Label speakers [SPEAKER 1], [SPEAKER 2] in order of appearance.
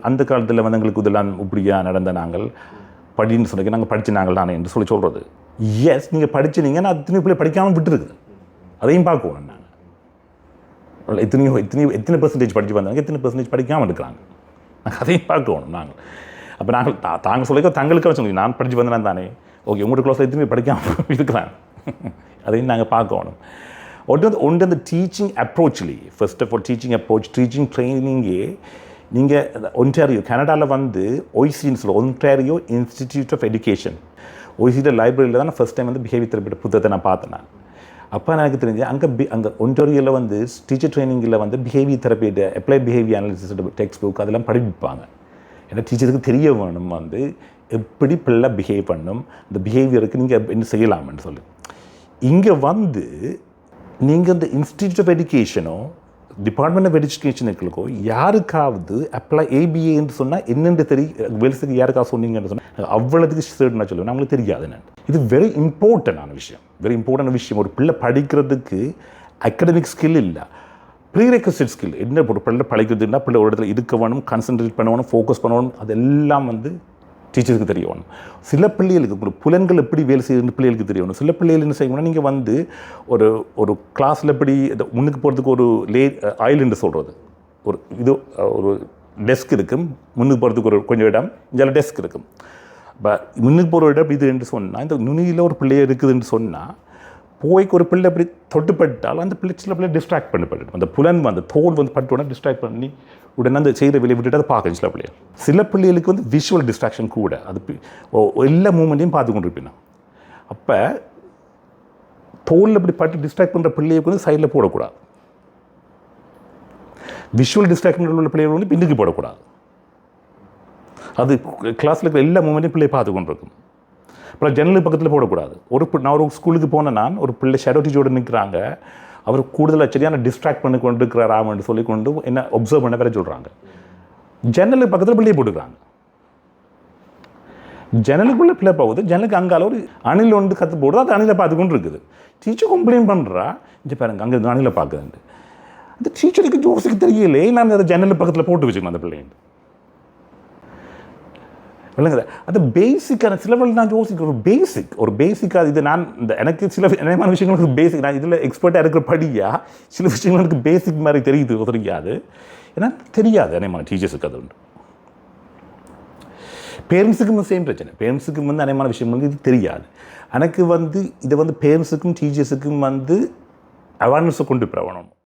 [SPEAKER 1] அந்த காலத்தில் வந்து எங்களுக்கு இதெல்லாம் இப்படியாக நடந்த நாங்கள் படின்னு சொல்லி நாங்கள் படிச்சு நாங்கள் தானே என்று சொல்கிறது. எஸ், நீங்கள் படிச்சுனீங்க, நான் எத்தனை பிள்ளை படிக்காமல் விட்டுருக்குது, அதையும் பார்க்குவோம். நாங்கள் எத்தனை பெர்சன்டேஜ் படித்து வந்தாங்க, எத்தனை பெர்சன்டேஜ் படிக்காமல் இருக்கிறாங்க, நாங்கள் அதையும் பார்க்கணும். நாங்கள் அப்போ நாங்கள் தாங்க சொல்லிக்க தங்களுக்கு சொல்லி நான் படித்து வந்தேன் தானே, ஓகே, உங்களோட க்ளாஸில் எத்தனை படிக்காமல் இருக்கிறாங்க, அதையும் நாங்கள் பார்க்கணும். ஒன்று அந்த டீச்சிங் அப்ரோச்லி, first of all teaching approach, teaching ட்ரைனிங்கே நீங்கள் ஒன்டாரியோ கனடாவில் வந்து ஒய்சின்னு சொல்லுவோம், ஒன்டாரியோ இன்ஸ்டிடியூட் ஆஃப் எஜுகேஷன், ஒய்சியோட லைப்ரரியில் தான் நான் ஃபஸ்ட் டைம் வந்து பிஹேவியர் தெரப்பி புத்தகத்தை நான் பார்த்தேன். நான் அப்போ எனக்கு தெரிஞ்சு அங்கே ஒன்டாரியோவில் வந்து டீச்சர் ட்ரைனிங்கில் வந்து பிஹேவியர் தெரப்பி, அப்ளைட் பிஹேவியர் அனாலிசிஸோட டெக்ஸ்ட் புக் அதெல்லாம் படிப்பாங்க. ஏன்னா டீச்சருக்கு தெரிய வேணும் வந்து எப்படி பிள்ளை பிஹேவ் பண்ணும், இந்த பிஹேவியருக்கு நீங்கள் என்ன செய்யலாம்னு சொல்லி. இங்கே வந்து நீங்கள் இந்த இன்ஸ்டிடியூட் ஆஃப் எஜுகேஷனோ டிபார்ட்மெண்ட் ஆஃப் எஜுகேஷனுக்களுக்கோ யாருக்காவது அப்ளை ஏபிஏன்னு சொன்னால் என்னென்று வெல்ஸுக்கு யாருக்காவது சொன்னீங்கன்னு சொன்னால் அவ்வளோதுக்கு சேர்ன்னு சொல்லுவேன், நம்மளுக்கு தெரியாது. நான் இது வெரி இம்பார்ட்டண்டான விஷயம், வெரி இம்பார்ட்டன்ட் விஷயம். ஒரு பிள்ளை படிக்கிறதுக்கு அகடமிக் ஸ்கில் இல்லை, ப்ரீரெக்வசிட் ஸ்கில். என்ன ஒரு பிள்ளை படிக்கிறதுன்னா பிள்ளை ஒரு இடத்துல இருக்க வேணும், கான்சன்ட்ரேட் பண்ணணும், ஃபோக்கஸ் பண்ணணும், அதெல்லாம் வந்து டீச்சருக்கு தெரியணும். சில பிள்ளைகளுக்கு ஒரு புலன்கள் எப்படி வேலை செய்யுதுன்னு பிள்ளைகளுக்கு தெரியணும். சில பிள்ளைகள் என்ன செய்யணும்னா, நீங்கள் வந்து ஒரு கிளாஸில் எப்படி முன்னுக்கு போகிறதுக்கு ஒரு ஆயில்ன்னு சொல்கிறது, ஒரு டெஸ்க் இருக்கும், முன்னுக்கு போகிறதுக்கு ஒரு கொஞ்சம் இடம், இதில் டெஸ்க் இருக்கும். இப்போ முன்னுக்கு போகிற இடம் இது என்று சொன்னால், இந்த நுனியில் ஒரு பிள்ளைய இருக்குதுன்னு சொன்னால், போய்க்கு ஒரு பிள்ளை அப்படி தொட்டுப்பட்டால் அந்த பிள்ளை சில பிள்ளை டிஸ்ட்ராக்ட் பண்ணப்பட்டு, அந்த புலன் வந்து தோல் வந்து பட்டு உடனே டிஸ்ட்ராக்ட் பண்ணி உடனே அந்த செய்கிற வெளியே விட்டுட்டு அதை பார்க்கணும். சில பிள்ளைகள், சில பிள்ளைகளுக்கு வந்து விஷுவல் டிஸ்ட்ராக்ஷன் கூட, அது எல்லா மூமெண்ட்டையும் பார்த்து கொண்டு இருப்பேன். அப்போ தோலில் இப்படி பட்டு டிஸ்ட்ராக்ட் பண்ணுற பிள்ளைகளுக்கு வந்து சைடில் போடக்கூடாது, விஷுவல் டிஸ்ட்ராக்ஷன் உள்ள பிள்ளைகள் வந்து பின்னுக்கு போடக்கூடாது. அது கிளாஸில் இருக்கிற எல்லா மூமெண்ட்டையும் பிள்ளையை பார்த்து கொண்டு இருக்கும். அப்புறம் ஜன்னல் பக்கத்தில் போடக்கூடாது. நான் ஒரு ஸ்கூலுக்கு போனேன், நான் ஒரு பிள்ளை ஷேடோ டீச்சரோடு நிற்கிறாங்க, அவர் கூடுதலாக சரியான டிஸ்ட்ராக்ட் பண்ணி கொண்டு இருக்கிறாராமன்னு சொல்லி கொண்டு என்ன ஒப்சர்வ் பண்ண வேற சொல்கிறாங்க. ஜன்னலுக்கு பக்கத்தில் பிள்ளையை போட்டுக்கிறாங்க, ஜன்னலுக்குள்ளே பிள்ளை போகுது, ஜன்னலுக்கு அங்கால ஒரு அணில் ஒன்று கற்று போடுறது, அது அணிலை பார்த்து கொண்டு இருக்குது. டீச்சர் கம்ப்ளைண்ட் பண்ணுறா, இங்கே பாருங்க அங்கே அணிலை பார்க்குதுன்ட்டு. அந்த டீச்சருக்கு ஜோசிக்கு தெரியலே, நான் அதை ஜன்னல் பக்கத்தில் போட்டு வச்சுக்கணும் அந்த பிள்ளைங்க. இல்லைங்க, அது பேசிக்கான சிலவர்கள் நான் யோசிக்கிறேன், ஒரு பேசிக்காக இது நான் இந்த எனக்கு சில அநேகமான விஷயங்களுக்கு பேசிக், நான் இதில் எக்ஸ்பர்ட்டாக இருக்கிறபடியா சில விஷயங்கள் எனக்கு பேசிக் மாதிரி தெரியாது, ஏன்னா தெரியாது அநேகமான டீச்சர்ஸுக்கு. அது உண்டு. பேரண்ட்ஸுக்கும் சேம் பிரச்சனை, பேரண்ட்ஸுக்கும் வந்து அநேகமான விஷயம் வந்து இது தெரியாது. எனக்கு வந்து இதை வந்து பேரண்ட்ஸுக்கும் டீச்சர்ஸுக்கும் வந்து அவேர்னஸை கொண்டு போகணும்.